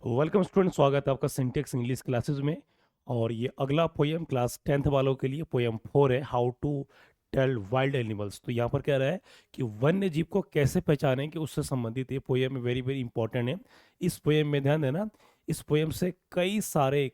Welcome student, स्वागत है आपका सिंटेक्स इंग्लिश क्लासेस में। और ये अगला पोयम क्लास 10th वालों के लिए पोयम 4 है, how to tell wild animals. तो यहाँ पर कह रहा है कि वन्य जीव को कैसे पहचानें, कि उससे संबंधित ये पोयम वेरी वेरी इंपॉर्टेंट है। इस पोयम में ध्यान देना, इस पोयम से कई सारे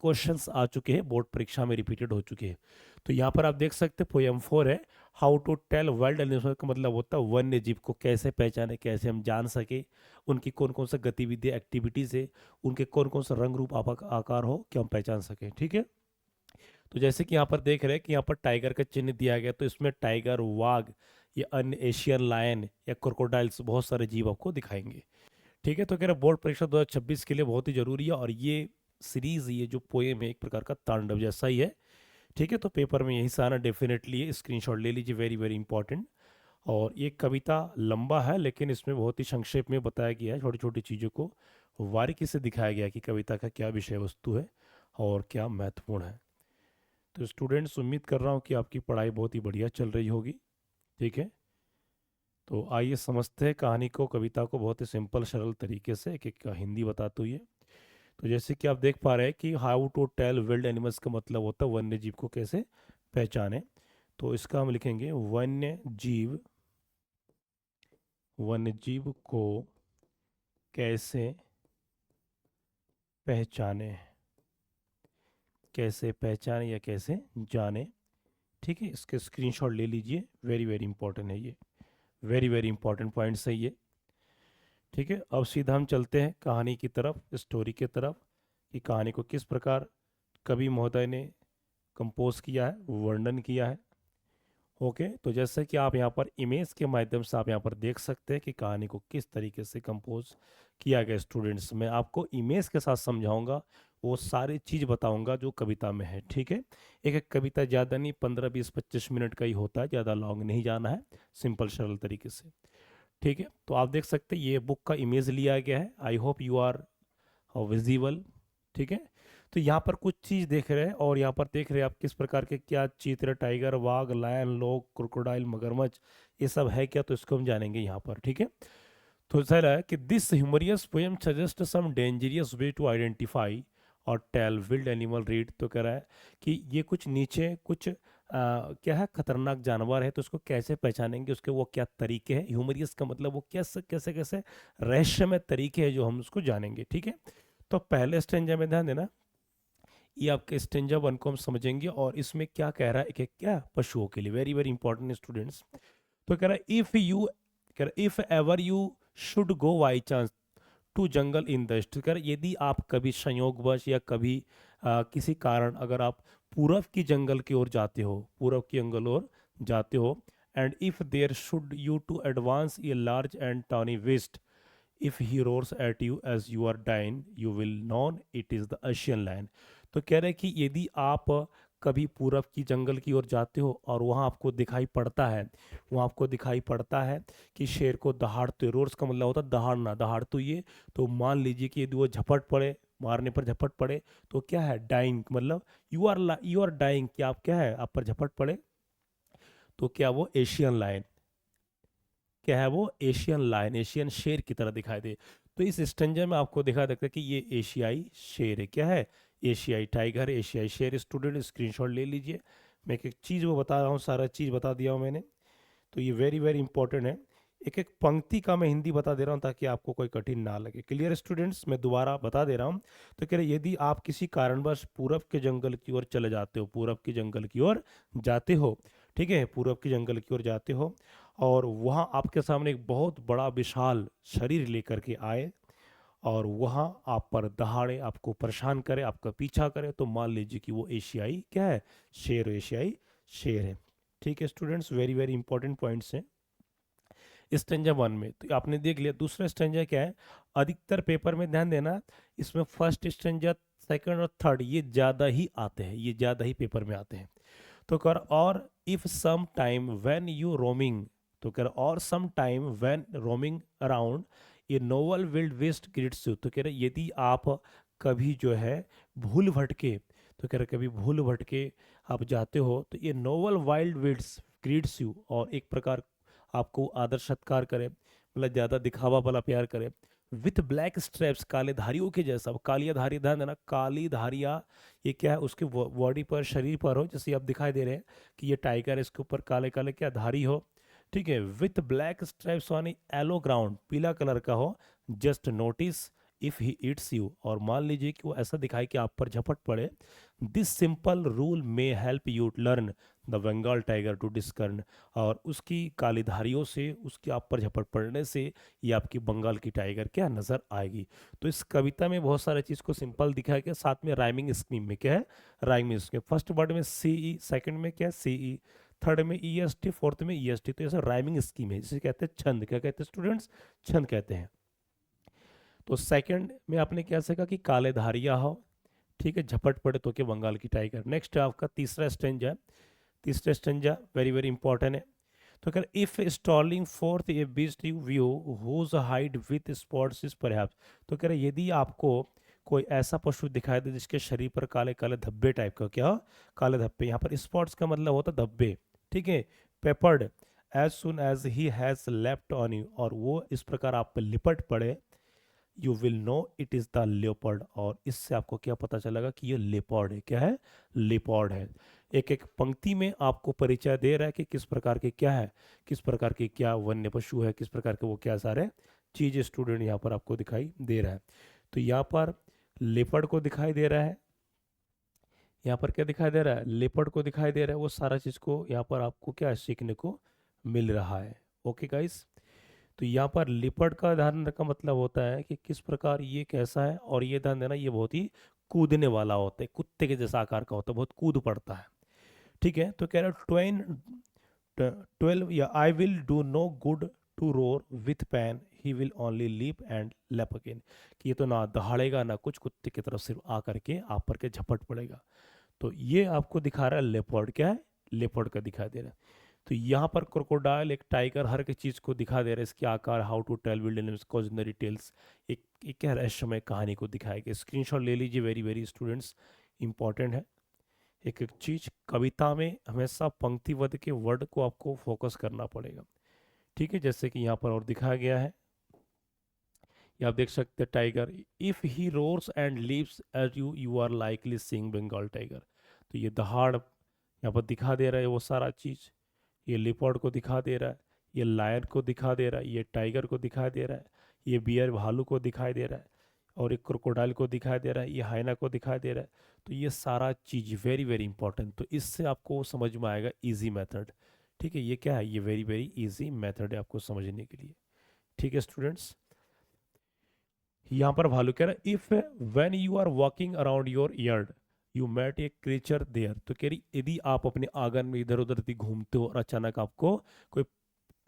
क्वेश्चंस आ चुके हैं, बोर्ड परीक्षा में रिपीटेड हो चुके हैं। तो यहाँ पर आप देख सकते हैं पोयम 4 है, how to tell wild animals का मतलब होता है वन्य जीव को कैसे पहचाने, कैसे हम जान सके उनकी कौन कौन सा गतिविधि एक्टिविटीज है, उनके कौन कौन सा रंग रूप आकार हो कि हम पहचान सकें। ठीक है, तो जैसे कि यहाँ पर देख रहे हैं कि यहाँ पर टाइगर का चिन्ह दिया गया, तो इसमें टाइगर, वाघ या अन्य एशियन लायन या क्रोकोडाइल्स बहुत सारे जीव आपको दिखाएंगे। ठीक है, तो कह रहे बोर्ड परीक्षा 2026 के लिए बहुत ही जरूरी है, और ये सीरीज, ये जो पोएम है एक प्रकार का तांडव जैसा ही है। ठीक है, तो पेपर में यही से आना डेफिनेटली है, स्क्रीनशॉट ले लीजिए, वेरी वेरी इंपॉर्टेंट। और ये कविता लंबा है, लेकिन इसमें बहुत ही संक्षेप में बताया गया है, छोटी छोटी चीज़ों को बारीकी से दिखाया गया है कि कविता का क्या विषय वस्तु है और क्या महत्वपूर्ण है। तो स्टूडेंट्स, उम्मीद कर रहा हूँ कि आपकी पढ़ाई बहुत ही बढ़िया चल रही होगी। ठीक है, तो आइए समझते हैं कहानी को, कविता को बहुत ही सिंपल सरल तरीके से, एक एक हिंदी बताते हुए। तो जैसे कि आप देख पा रहे हैं कि how to tell wild animals का मतलब होता है वन्य जीव को कैसे पहचाने। तो इसका हम लिखेंगे वन्य जीव को कैसे पहचाने, कैसे पहचाने या कैसे जाने। ठीक है, इसके स्क्रीनशॉट ले लीजिए, वेरी वेरी इंपॉर्टेंट है ये, वेरी वेरी इंपॉर्टेंट पॉइंट्स है ये। ठीक है, अब सीधा हम चलते हैं कहानी की तरफ, स्टोरी की तरफ, कि कहानी को किस प्रकार कवि महोदय ने कंपोज किया है, वर्णन किया है। ओके, तो जैसे कि आप यहाँ पर इमेज के माध्यम से आप यहाँ पर देख सकते हैं कि कहानी को किस तरीके से कंपोज किया गया। स्टूडेंट्स, मैं आपको इमेज के साथ समझाऊंगा, वो सारी चीज़ बताऊंगा जो कविता में है। ठीक है, एक एक कविता ज़्यादा नहीं, 15 20 25 मिनट का ही होता है, ज़्यादा लॉन्ग नहीं जाना है, सिंपल सरल तरीके से। ठीक है, तो आप देख सकते हैं ये बुक का इमेज लिया गया है, I hope you are visible. ठीक है, तो यहाँ पर कुछ चीज देख रहे हैं, और यहाँ पर देख रहे हैं आप किस प्रकार के क्या चित्र, टाइगर, वाघ, लायन, लोग, क्रोकोडाइल, मगरमच्छ, ये सब है क्या, तो इसको हम जानेंगे यहाँ पर। ठीक है, तो सर है कि this humorous poem suggest some dangerous way to identify और टेल विल्ड एनिमल रीड। तो कह रहा है कि ये कुछ नीचे कुछ क्या है, खतरनाक जानवर है, तो उसको कैसे पहचानेंगे, उसके वो क्या तरीके हैं। ह्यूमरियस का मतलब वो कैसे कैसे कैसे रहस्यमय तरीके हैं जो हम उसको जानेंगे। ठीक है, तो पहले स्टेंजा में ध्यान देना, ये आपके स्टेंजा 1 को हम समझेंगे, और इसमें क्या कह रहा है, एक एक क्या पशुओं के लिए, वेरी वेरी इंपॉर्टेंट स्टूडेंट्स। तो कह रहा है if ever you should go by chance to jungle in the East. कर यदि आप कभी संयोगवश या कभी किसी कारण अगर आप पूरब की जंगल की ओर जाते हो, पूरब की जंगल ओर जाते हो, and if there should you too advance a large and tawny west, if he roars at you as you are dying you will known it is the Asian lion. तो कह रहे हैं कि यदि आप कभी पूरब की जंगल की ओर जाते हो और वहाँ आपको दिखाई पड़ता है, वहाँ आपको दिखाई पड़ता है कि शेर को दहाड़ते, रोर्स का मतलब होता है दहाड़ना, दहाड़ तो ये, तो मान लीजिए कि यदि वो झपट पड़े, मारने पर झपट पड़े, तो क्या है, डाइंग, मतलब यू आर डाइंग, क्या आप क्या है, आप पर झपट पड़े, तो क्या वो एशियन लायन, क्या है वो एशियन लायन, एशियन शेर की तरह दिखाई दे। तो इस स्टंजा में आपको दिखा सकता है कि ये एशियाई शेर है, क्या है, एशियाई टाइगर, एशियाई शेर। स्टूडेंट स्क्रीनशॉट ले लीजिए, मैं एक एक चीज़ वो बता रहा हूँ, सारा चीज़ बता दिया हूँ मैंने, तो ये वेरी वेरी इंपॉर्टेंट है। एक एक पंक्ति का मैं हिंदी बता दे रहा हूँ ताकि आपको कोई कठिन ना लगे। क्लियर स्टूडेंट्स, मैं दोबारा बता दे रहा हूँ। तो कह रहे यदि आप किसी कारणवश पूरब के जंगल की ओर चले जाते हो, पूरब की जंगल की ओर जाते हो, ठीक है, पूरब की जंगल की ओर जाते हो, और वहाँ आपके सामने एक बहुत बड़ा विशाल शरीर लेकर के आए, और वहाँ आप पर दहाड़े, आपको परेशान करे, आपका पीछा करे, तो मान लीजिए कि वो एशियाई क्या है, शेर, एशियाई शेर है। ठीक है students, very very important points हैं स्टेंजा 1 में, तो आपने देख लिया। दूसरा स्टेंजा क्या है, अधिकतर पेपर में ध्यान देना, इसमें फर्स्ट स्टेंजा, सेकंड और थर्ड ये ज़्यादा ही आते हैं, ये ज़्यादा ही पेपर में आते हैं। तो कर और if some time when you roaming, तो कर और some time when roaming around ये noble wild beast greets you. तो कह रहे यदि आप कभी जो है भूल भटके, तो कह रहे कभी भूल भटके आप जाते हो, तो ये novel wild Wilds greets you, और एक प्रकार आपको आदर सत्कार करे, मतलब ज़्यादा दिखावा वाला प्यार करे, विथ ब्लैक स्ट्रैप्स, काले धारियों के जैसा। कालिया धारी, ध्यान देना, काली धारियाँ, ये क्या है, उसके बॉडी पर, शरीर पर हो, जैसे आप दिखाई दे रहे हैं कि ये टाइगर है, इसके ऊपर काले काले क्या धारी हो। ठीक है, with black straps on yellow ground, पीला कलर का हो। Just notice if he eats you, और मान लीजिए कि वो ऐसा दिखाए कि आप पर झपट पड़े। This simple rule may help you learn the Bengal tiger to discern, और उसकी काली धारियों से, उसकी आप पर झपट पड़ने से ये आपकी बंगाल की टाइगर क्या नज़र आएगी। तो इस कविता में बहुत सारे चीज़ को सिंपल दिखाया गया, साथ में राइमिंग स्कीम में क्या है, राइमिंग स्कीम, फर्स्ट वर्ड में सी ई, सेकंड में क्या है सी ई, थर्ड में ई एस टी, फोर्थ में ई एस टी। तो ऐसा राइमिंग स्कीम है, जिसे कहते हैं छंद। क्या कहते हैं स्टूडेंट्स, छंद कहते हैं। तो सेकंड में आपने क्या सीखा कि काले धारिया हो, ठीक है, झपट पड़े तो के बंगाल की टाइगर। नेक्स्ट आपका तीसरा स्टेंजा, तीसरा स्टेंजा वेरी वेरी इंपॉर्टेंट है। तो अगर if stalling forth a beast you view whose hide with spots is perhaps, तो कह रहे यदि आपको कोई ऐसा पशु दिखाई दे जिसके शरीर पर काले काले धब्बे टाइप का, क्या, काले धब्बे, यहाँ पर स्पॉट्स का मतलब होता है धब्बे, ठीक है। Peppered as soon as he has left on you, और वो इस प्रकार आप पर लिपट पड़े, you will know it is the leopard, और इससे आपको क्या पता चलेगा कि ये लेपर्ड है, क्या है, लेपर्ड है। एक एक पंक्ति में आपको परिचय दे रहा है कि किस प्रकार के क्या है, किस प्रकार के क्या वन्य पशु है, किस प्रकार के वो क्या सारे चीज़ स्टूडेंट यहाँ पर आपको दिखाई दे रहा है। तो यहाँ पर लेपर्ड को दिखाई दे रहा है, यहाँ पर क्या दिखाई दे रहा है, लेपर्ड को दिखाई दे रहा है, वो सारा चीज़ को यहाँ पर आपको क्या सीखने को मिल रहा है। ओके गाइस, तो यहाँ पर लिपट का ध्यान का मतलब होता है कि किस प्रकार ये कैसा है, और ये ध्यान देना ये बहुत ही कूदने वाला होता है, कुत्ते के जैसा आकार का होता है, बहुत कूद पड़ता है। ठीक है, तो कह रहा है ट्वेन 12 या I will do no good to roar with pain he will only leap and lap again, कि ये तो ना दहाड़ेगा ना कुछ, कुत्ते की तरफ सिर्फ आकर के आप पर के झपट पड़ेगा। तो ये आपको दिखा रहा है लेपर्ड, क्या है, लेपर्ड का दिखाई दे रहा है। तो यहाँ पर क्रोकोडाइल, एक टाइगर, हर एक चीज़ को दिखा दे रहा है, इसके आकार, हाउ टू टेल विल्डनेस कॉजनरी टेल्स, एक क्या रहस्यमय कहानी को दिखाएगा। स्क्रीनशॉट ले लीजिए, वेरी वेरी स्टूडेंट्स इंपॉर्टेंट है। एक एक चीज़ कविता में हमेशा पंक्तिबद्ध के वर्ड को आपको फोकस करना पड़ेगा, ठीक है। जैसे कि यहाँ पर और दिखाया गया है, ये आप देख सकते हैं, tiger if he roars and leaves as you you are likely seeing Bengal tiger. तो ये दहाड़ यहाँ पर दिखा दे रहा है वो सारा चीज़, ये लिपर्ड को दिखा दे रहा है, ये लायन को दिखा दे रहा है, ये टाइगर को दिखा दे रहा है, ये बियर भालू को दिखाई दे रहा है, और एक क्रोकोडाइल को दिखाई दे रहा है, ये हाइना को दिखाई दे रहा है। तो ये सारा चीज़ वेरी वेरी इंपॉर्टेंट, तो इससे आपको समझ में आएगा इजी मेथड, ठीक है। ये क्या है, ये वेरी वेरी इजी मेथड है आपको समझने के लिए, ठीक है स्टूडेंट्स। यहाँ पर भालू कह रहा है if when you are walking around your yard you met a creature there, तो कह रही यदि आप अपने आंगन में इधर उधर घूमते हो और अचानक आपको कोई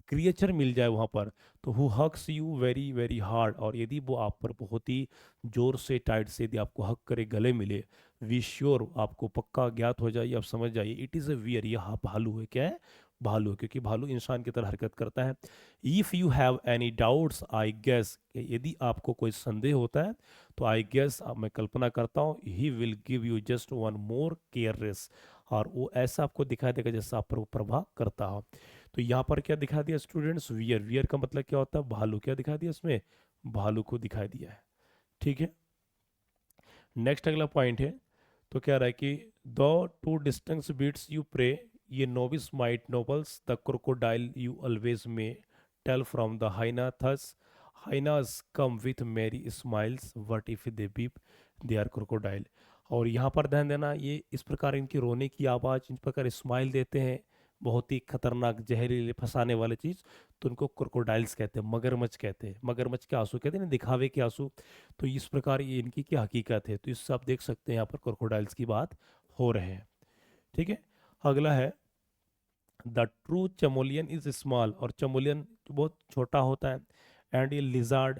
क्रिएचर मिल जाए वहाँ पर, तो who hugs you very very hard, और यदि वो आप पर बहुत ही जोर से टाइट से यदि आपको हक करे, गले मिले, वी श्योर, आपको पक्का ज्ञात हो जाइए, आप समझ जाइए इट इज़ अ वियर, ये भालू है, क्या है, भालू है, क्योंकि भालू इंसान की तरह हरकत करता है। If you have any doubts I guess, यदि आपको कोई संदेह होता है तो आई गेस, मैं कल्पना करता हूँ, he will give you just one more careless, और वो ऐसा आपको दिखाई देगा जैसा आप पर वो प्रभाव करता हो। तो यहाँ पर क्या दिखा दिया स्टूडेंट्स, वियर, वियर का मतलब क्या होता है, भालू, क्या दिखा दिया इसमें, भालू को दिखाई दिया है, ठीक है। नेक्स्ट अगला पॉइंट है, तो क्या रहा है कि दो to distance beats you pray ये novice might nobles the crocodile you always may tell from the hyena thus hyenas come with merry smiles what if they beep they are crocodile. और यहाँ पर ध्यान देना, ये इस प्रकार इनकी रोने की आवाज़, इस प्रकार स्माइल देते हैं, बहुत ही खतरनाक जहरीले फंसाने वाली चीज़, तो उनको क्रोकोडाइल्स कहते हैं, मगरमच्छ कहते हैं, मगरमच्छ के आंसू कहते हैं ना, दिखावे के आंसू। तो इस प्रकार ये इनकी क्या हकीकत है, तो इससे आप देख सकते हैं यहाँ पर क्रोकोडाइल्स की बात हो रहे हैं, ठीक है। अगला है द ट्रू चमोलियन इज स्मॉल, और चमोलियन बहुत छोटा होता है, एंड ये lizard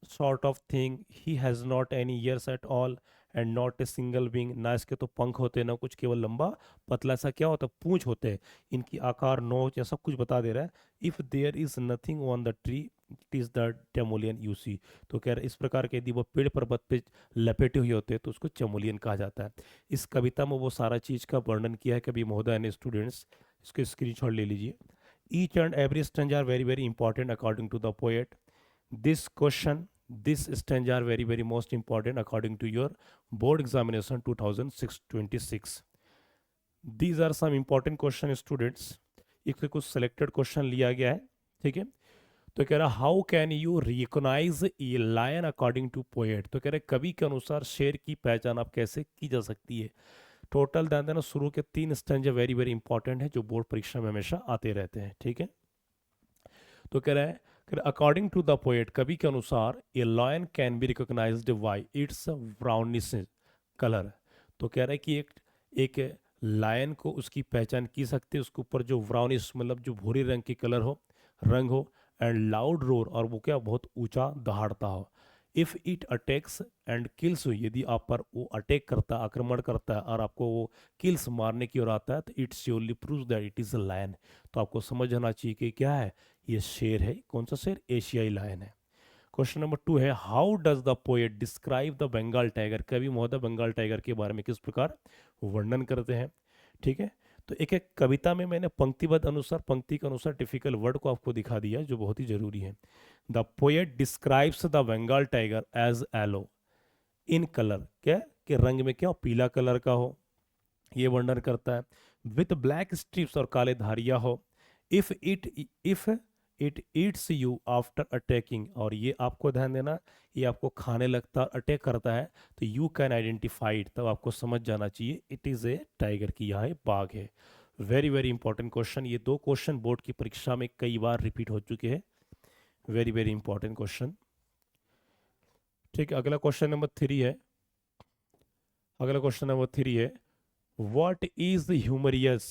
sort of thing he has not any ears at all and not a single wing, ना इसके तो पंख होते ना कुछ, केवल लंबा पतला सा क्या होता है, पूंछ होते हैं, इनकी आकार नोच या सब कुछ बता दे रहा है। If there is nothing on the tree it is the टेमोलियन यू सी, तो कह रहे इस प्रकार के यदि वो पेड़ पर्वत पे लपेटे हुए होते हैं तो उसको चमोलियन कहा जाता है। इस कविता में वो सारा चीज़ का वर्णन किया है कभी महोदय ने, स्टूडेंट्स इसके स्क्रीनशॉट ले लीजिए। Each and every stanza are very very important according to the poet, this question this stanza are very very most important according to your board examination 2026। These are some important question students, इससे कुछ selected question लिया गया है, ठीक है। तो कह रहा how can you recognise a lion according to poet, तो कह रहे कवि के अनुसार शेर की पहचान आप कैसे की जा सकती है। टोटल ध्यान देना, शुरू के 3 स्टैंजा वेरी वेरी इंपॉर्टेंट है जो बोर्ड परीक्षा में हमेशा आते रहते हैं, ठीक है। तो कह रहा है अकॉर्डिंग टू द पोएट, कवि के अनुसार a lion can be recognised by its brownish colour. तो कह रहा है कि एक लायन को उसकी पहचान की सकती है उसके ऊपर जो ब्राउनिश मतलब जो भूरे रंग की कलर हो, रंग हो, एंड लाउड रोर, और वो क्या बहुत ऊंचा दहाड़ता हो। If it attacks and kills, यदि आप पर वो अटैक करता है, आक्रमण करता है और आपको वो किल्स मारने की ओर आता है, तो it surely proves that it is a lion. तो आपको समझ आना चाहिए कि क्या है, ये शेर है। कौन सा शेर? एशियाई लायन है। क्वेश्चन नंबर 2 है how does the poet describe the Bengal tiger, कवि महोदय बंगाल टाइगर के बारे में किस प्रकार वर्णन करते हैं, ठीक है। तो एक एक कविता में मैंने पंक्तिबद्ध अनुसार, पंक्ति के अनुसार टिपिकल वर्ड को आपको दिखा दिया जो बहुत ही जरूरी है। The poet describes the Bengal tiger as yellow in colour, क्या कि रंग में क्या हो, पीला कलर का हो, ये वर्णन करता है। विथ ब्लैक स्ट्रिप्स, और काले धारियां हो। If it eats you after attacking, और ये आपको ध्यान देना, ये आपको खाने लगता है, अटैक करता है, तो यू कैन आइडेंटिफाई इट, तब आपको समझ जाना चाहिए इट इज़ ए टाइगर की, यहाँ बाघ है। वेरी वेरी इंपॉर्टेंट क्वेश्चन, ये 2 क्वेश्चन बोर्ड की परीक्षा में कई बार रिपीट हो चुके हैं। वेरी वेरी इंपॉर्टेंट क्वेश्चन, ठीक है। अगला क्वेश्चन नंबर 3 है, अगला क्वेश्चन नंबर 3 है What is humorous?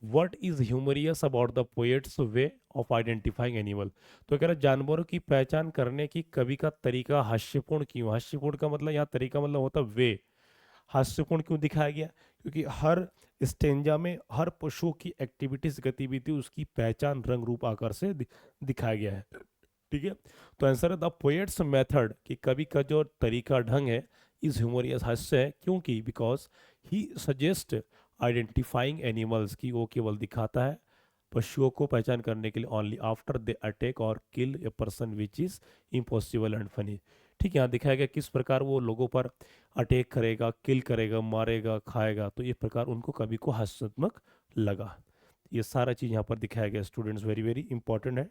What is humorous about the poet's way of identifying animal? तो कह रहा है जानवरों की पहचान करने की कवि का तरीका हास्यपूर्ण क्यों? हास्यपूर्ण का मतलब यहाँ तरीका मतलब होता है वे। हास्यपूर्ण क्यों दिखाया गया? क्योंकि हर स्टेंजा में हर पशु की एक्टिविटीज, गतिविधि, उसकी पहचान रंग रूप आकार से दिखाया गया है, ठीक है। तो आंसर है द पोएट्स मेथड, कि कवि का जो तरीका ढंग है इज ह्यूमरियस, हास्य है। क्योंकि because he suggest identifying animals, की वो केवल दिखाता है पशुओं को पहचान करने के लिए ओनली आफ्टर दे अटैक और kill a person which is impossible and funny, ठीक है। यहाँ दिखाया गया किस प्रकार वो लोगों पर अटैक करेगा, किल करेगा, मारेगा, खाएगा, तो ये प्रकार उनको कवि को हास्यात्मक लगा। ये सारा चीज़ यहाँ पर दिखाया गया स्टूडेंट्स, वेरी वेरी इंपॉर्टेंट है।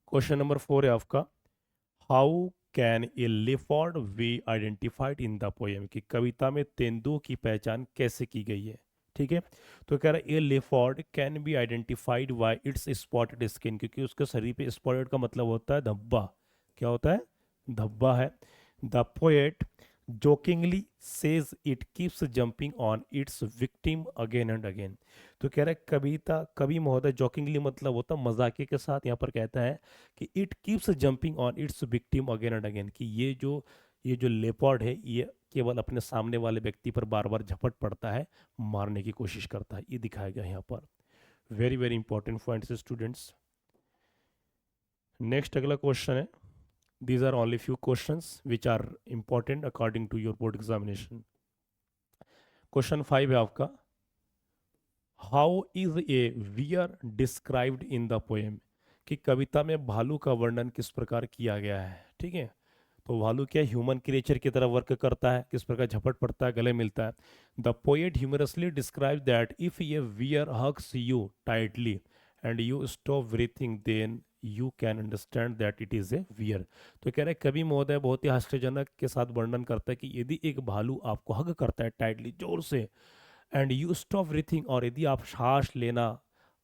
क्वेश्चन नंबर 4 है आपका, how can a leopard be identified in the poem, कि कविता में तेंदुओं की पहचान कैसे की गई है, ठीक है। तो कह रहा है a leopard can be identified by its spotted skin, क्योंकि उसके शरीर पे स्पॉटेड का मतलब होता है धब्बा, क्या होता है? धब्बा है। The poet jokingly says it keeps jumping on it's victim again and again. तो कह रहा है कविता, कवि महोदय जोकिंगली मतलब होता है मजाके के साथ, यहाँ पर कहता है कि it keeps jumping on it's victim again and again, कि ये जो लेपर्ड है ये केवल अपने सामने वाले व्यक्ति पर बार बार झपट पड़ता है, मारने की कोशिश करता है, ये दिखाया गया यहाँ पर। Very very important points students. Next अगला क्वेश्चन है, these are only few questions which are important according to your board examination. Question 5 है आपका, how is a wear described in the poem, कि कविता में भालू का वर्णन किस प्रकार किया गया है, ठीक है। तो भालू क्या ह्यूमन क्रिएचर की तरह वर्क करता है, किस प्रकार झपट पड़ता है, गले मिलता है। The poet humorously describe that if ये bear hugs you tightly and you stop breathing then you can understand that it is a bear. तो कह रहे हैं कवि महोदय बहुत ही आश्चर्यजनक के साथ वर्णन करता है कि यदि एक भालू आपको हग करता है टाइटली, जोर से, एंड यू स्टॉप ब्रीथिंग, और यदि आप सांस लेना,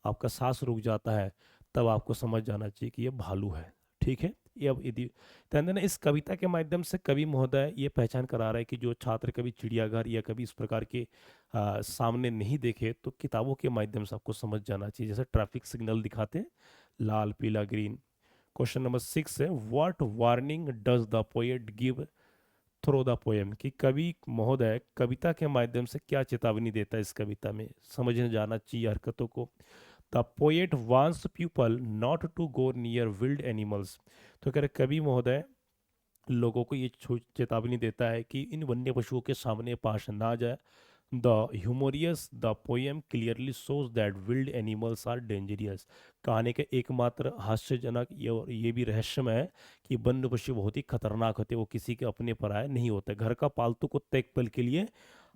आपका सांस रुक जाता है, तब आपको समझ जाना चाहिए कि ये भालू है, ठीक है। ये अब यदि ध्यान देना, इस कविता के माध्यम से कवि महोदय ये पहचान करा रहा है कि जो छात्र कभी चिड़ियाघर या कभी इस प्रकार के सामने नहीं देखे, तो किताबों के माध्यम से आपको समझ जाना चाहिए, जैसे ट्रैफिक सिग्नल दिखाते हैं, लाल, पीला, ग्रीन। क्वेश्चन नंबर 6 है, what warning does the poet give through the poem, कि कवि महोदय कविता के माध्यम से क्या चेतावनी देता है इस कविता में, समझने जाना चाहिए हरकतों को। The poet wants people not to go near wild animals. तो कह रहे कवि महोदय लोगों को ये चेतावनी देता है कि इन वन्य पशुओं के सामने पास ना जाए, the humorous the poem clearly shows that wild animals are dangerous. कहानी का एकमात्र हास्यजनक ये भी रहस्यमय है कि वन्य पशु बहुत ही खतरनाक होते हैं, वो किसी के अपने पराये नहीं होते। घर का पालतू कुत्ता एक पल के लिए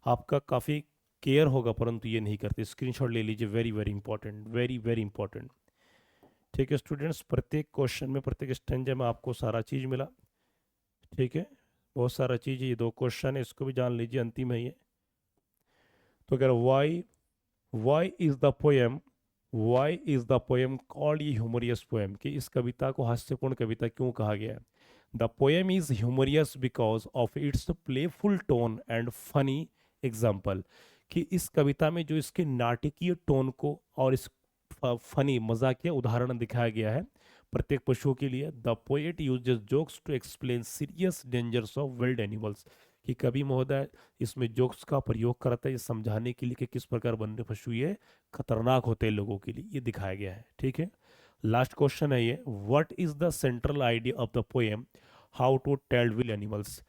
आपका काफ़ी केयर होगा, परंतु ये नहीं करते। स्क्रीनशॉट ले लीजिए, very very important, very very important. ठीक है स्टूडेंट्स, प्रत्येक क्वेश्चन में, प्रत्येक स्टेंजा में आपको सारा चीज़ मिला। ठीक है, बहुत सारा चीज़ है, ये 2 क्वेश्चन है, इसको भी जान लीजिए, अंतिम है ये। तो कह रहा why is the poem, why is the poem called ये ह्यूमरियस पोएम, कि इस कविता को हास्यपूर्ण कविता क्यों कहा गया है। The poem is humorous because of its playful tone and funny example, कि इस कविता में जो इसके नाटकीय टोन को और इस फनी मजाकिया उदाहरण दिखाया गया है प्रत्येक पशुओं के लिए। The poet uses jokes to explain serious dangers of wild animals, कि कवि महोदय इसमें जोक्स का प्रयोग करता है ये समझाने के लिए कि किस प्रकार वन्य पशु ये खतरनाक होते हैं लोगों के लिए, ये दिखाया गया है। ठीक है, लास्ट क्वेश्चन है ये, what is the central idea of the poem how to tell wild animals,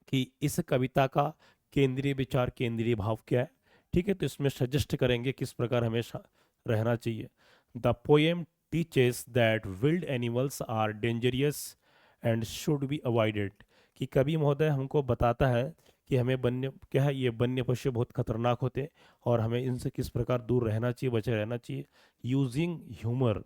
कि इस कविता का केंद्रीय विचार, केंद्रीय भाव क्या है। ठीक है, तो इसमें सजेस्ट करेंगे किस प्रकार हमेशा रहना चाहिए। The poem teaches that wild animals are dangerous and should be avoided, कि कवि महोदय हमको बताता है कि हमें वन्य क्या है, ये वन्य पशु बहुत खतरनाक होते हैं और हमें इनसे किस प्रकार दूर रहना चाहिए, बचे रहना चाहिए। यूजिंग ह्यूमर,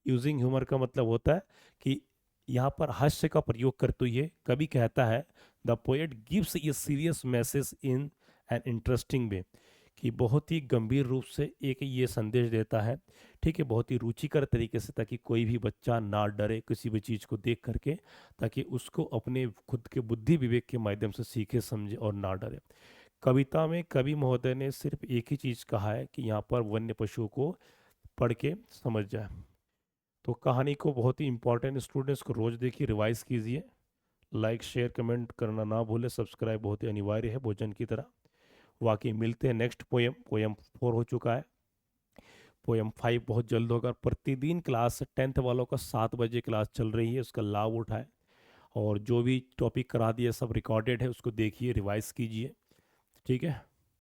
यूजिंग ह्यूमर का मतलब होता है कि यहाँ पर हास्य का प्रयोग करते हुए कवि कहता है the poet gives a serious message in an interesting way, कि बहुत ही गंभीर रूप से एक ये संदेश देता है। ठीक है, बहुत ही रुचिकर तरीके से, ताकि कोई भी बच्चा ना डरे किसी भी चीज़ को देख करके, ताकि उसको अपने खुद के बुद्धि विवेक के माध्यम से सीखे समझे और ना डरे। कविता में कवि महोदय ने सिर्फ एक ही चीज़ कहा है कि यहाँ पर वन्य पशुओं को पढ़ के समझ जाए। तो कहानी को बहुत ही इंपॉर्टेंट, स्टूडेंट्स को रोज़ देखिए, रिवाइज कीजिए, लाइक शेयर कमेंट करना ना भूले, सब्सक्राइब बहुत ही अनिवार्य है भोजन की तरह। वाकई मिलते हैं नेक्स्ट पोएम, पोएम 4 हो चुका है, पोएम 5 बहुत जल्द होगा। प्रतिदिन क्लास 10th वालों का 7 बजे क्लास चल रही है, उसका लाभ उठाएं और जो भी टॉपिक करा दिए सब रिकॉर्डेड है, उसको देखिए, रिवाइज कीजिए। ठीक है।